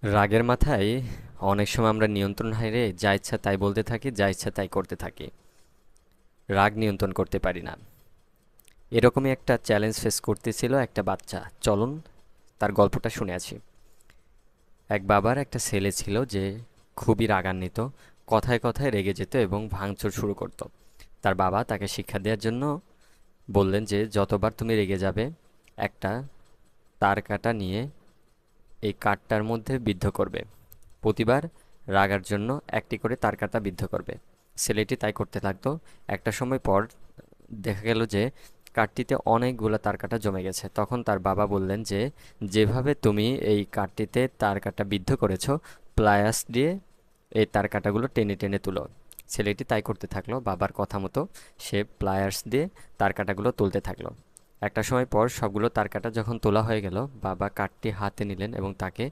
রাগের মাথায় অনেক সময় আমরা নিয়ন্ত্রণ হারিয়ে যা ইচ্ছা তাই বলতে থাকি, যা ইচ্ছা তাই করতে থাকি। রাগ নিয়ন্ত্রণ করতে পারি না। এরকমই একটা চ্যালেঞ্জ ফেস করতেছিল একটা বাচ্চা। চলুন তার গল্পটা শুনে আছি। এক বাবার একটা ছেলে ছিল যে খুবই রাগান্বিত, কথায় কথায় রেগে যেত এবং ভাঙচুর শুরু করত। তার বাবা তাকে শিক্ষা দেওয়ার জন্য বললেন যে যতবার তুমি রেগে যাবে একটা তার কাঁটা নিয়ে এই কাঠটার মধ্যে বিদ্ধ করবে। প্রতিবার রাগার জন্য একটি করে তারকাটা বিদ্ধ করবে। ছেলেটি তাই করতে থাকতো। একটা সময় পর দেখা গেল যে কাঠটিতে অনেকগুলো তারকাটা জমে গেছে। তখন তার বাবা বললেন যে যেভাবে তুমি এই কাঠটিতে তারকাটা বিদ্ধ করেছো, প্লায়ার্স দিয়ে এই তারকাটাগুলো টেনে টেনে তুলো। ছেলেটি তাই করতে থাকলো। বাবার কথা মতো সে প্লায়ার্স দিয়ে তারকাটাগুলো তুলতে থাকলো। একটা সময় পর সবগুলো তারকাটা যখন তোলা হয়ে গেল, বাবা কাঠটি হাতে নিলেন এবং তাকে